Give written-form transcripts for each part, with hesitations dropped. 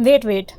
Wait.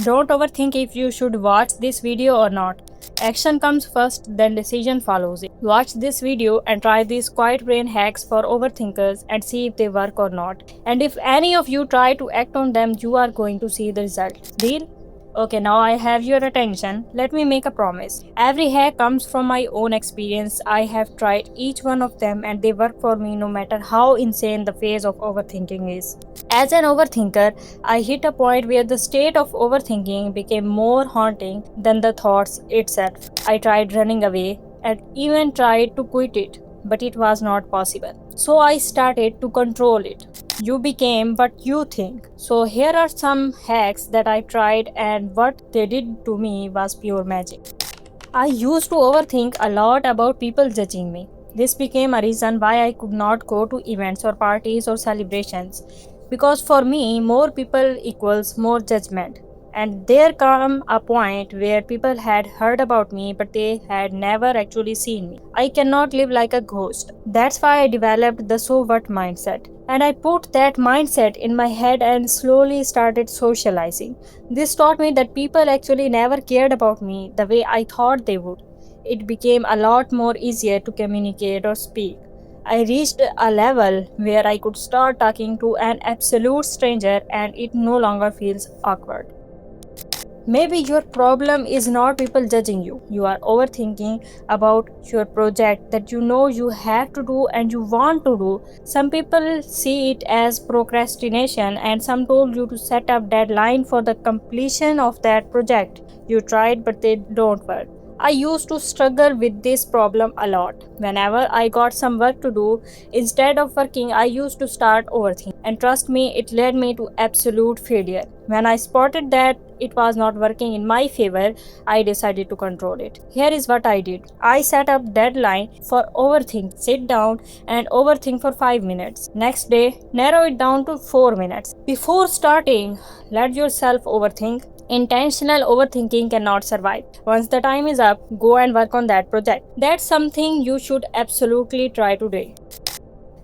Don't overthink if you should watch this video or not. Action comes first, then decision follows it. Watch this video and try these quiet brain hacks for overthinkers and see if they work or not. And if any of you try to act on them, you are going to see the result. Deal? Okay, now I have your attention. Let me make a promise. Every hack comes from my own experience. I have tried each one of them and they work for me no matter how insane the phase of overthinking is. As an overthinker, I hit a point where the state of overthinking became more haunting than the thoughts itself. I tried running away and even tried to quit it, but it was not possible. So I started to control it. You became what you think. So here are some hacks that I tried, and what they did to me was pure magic. I used to overthink a lot about people judging me. This became a reason why I could not go to events or parties or celebrations. Because for me, more people equals more judgment. And there come a point where people had heard about me but they had never actually seen me. I cannot live like a ghost. That's why I developed the so what mindset. And I put that mindset in my head and slowly started socializing. This taught me that people actually never cared about me the way I thought they would. It became a lot more easier to communicate or speak. I reached a level where I could start talking to an absolute stranger and it no longer feels awkward. Maybe your problem is not people judging you. You are overthinking about your project that you know you have to do and you want to do. Some people see it as procrastination and some told you to set up deadline for the completion of that project. You tried but they don't work. I used to struggle with this problem a lot. Whenever I got some work to do, instead of working, I used to start overthinking. And trust me, it led me to absolute failure. When I spotted that it was not working in my favor, I decided to control it. Here is what I did. I set up deadline for overthink. Sit down and overthink for 5 minutes. Next day, narrow it down to 4 minutes. Before starting, let yourself overthink. Intentional overthinking cannot survive. Once the time is up, go and work on that project. That's something you should absolutely try today.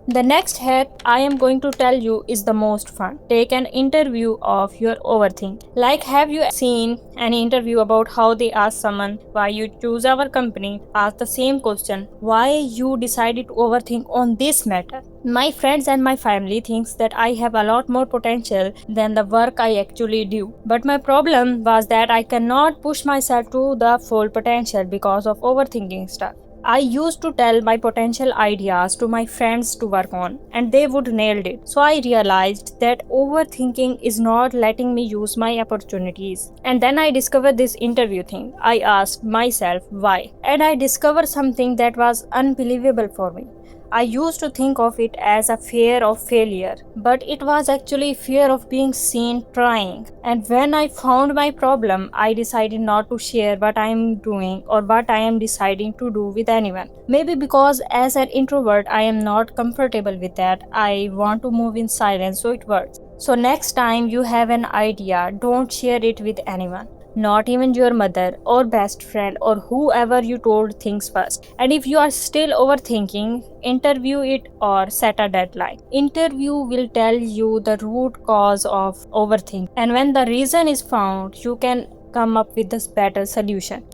The next hack I am going to tell you is the most fun. Take an interview of your overthink. Like, have you seen an interview about how they ask someone why you choose our company? Ask the same question. Why you decided to overthink on this matter? My friends and my family thinks that I have a lot more potential than the work I actually do. But my problem was that I cannot push myself to the full potential because of overthinking stuff. I used to tell my potential ideas to my friends to work on and they would nail it. So I realized that overthinking is not letting me use my opportunities. And then I discovered this interview thing. I asked myself why. And I discovered something that was unbelievable for me. I used to think of it as a fear of failure, but it was actually fear of being seen trying. And when I found my problem, I decided not to share what I am doing or what I am deciding to do with anyone. Maybe because as an introvert, I am not comfortable with that. I want to move in silence, so it works. So next time you have an idea, don't share it with anyone. Not even your mother or best friend or whoever you told things first. And if you are still overthinking, interview it or set a deadline. Interview will tell you the root cause of overthinking. And when the reason is found, you can come up with a better solution.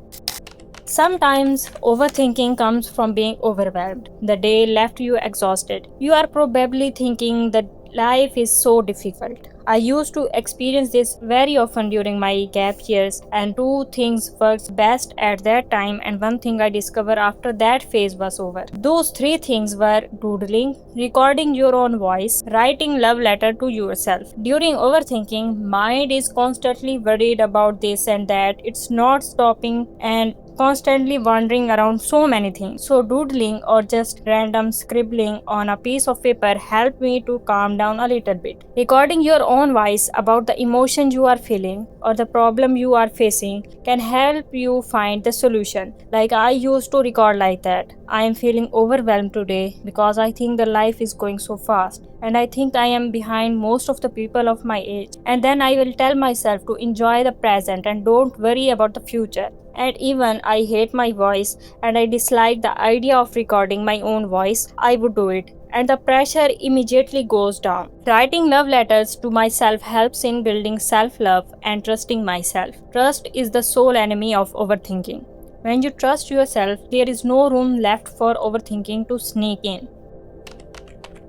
Sometimes overthinking comes from being overwhelmed. The day left you exhausted. You are probably thinking that life is so difficult. I used to experience this very often during my gap years, and two things worked best at that time and one thing I discovered after that phase was over. Those three things were doodling, recording your own voice, writing love letter to yourself. During overthinking, mind is constantly worried about this and that. It's not stopping and constantly wandering around so many things. So doodling or just random scribbling on a piece of paper helped me to calm down a little bit. Recording your own voice about the emotion you are feeling or the problem you are facing can help you find the solution. Like I used to record like that. I am feeling overwhelmed today because I think the life is going so fast and I think I am behind most of the people of my age. And then I will tell myself to enjoy the present and don't worry about the future. And even I hate my voice and I dislike the idea of recording my own voice, I would do it. and the pressure immediately goes down. Writing love letters to myself helps in building self-love and trusting myself. Trust is the sole enemy of overthinking. When you trust yourself, there is no room left for overthinking to sneak in.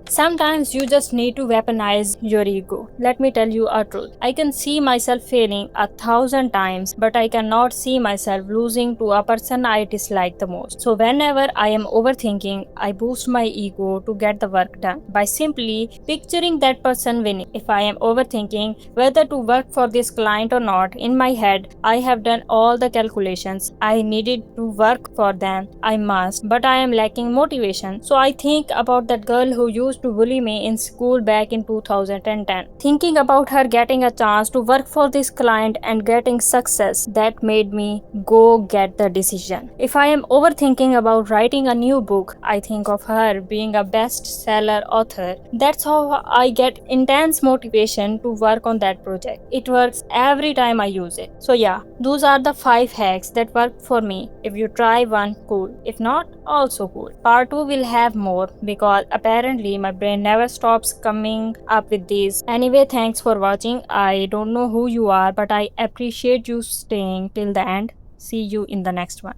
Sometimes you just need to weaponize your ego. Let me tell you a truth. I can see myself failing 1,000 times, but I cannot see myself losing to a person I dislike the most. So whenever I am overthinking, I boost my ego to get the work done by simply picturing that person winning. If I am overthinking whether to work for this client or not, in my head, I have done all the calculations. I needed to work for them. I must, but I am lacking motivation. So I think about that girl who used to bully me in school back in 2010. Thinking about her getting a chance to work for this client and getting success, that made me go get the decision. If I am overthinking about writing a new book, I think of her being a bestseller author. That's how I get intense motivation to work on that project. It works every time I use it. So yeah, those are the 5 hacks that work for me. If you try one, cool. If not, also cool. Part 2 will have more because apparently my brain never stops coming up with these. Anyway, thanks for watching. I don't know who you are, but I appreciate you staying till the end. See you in the next one.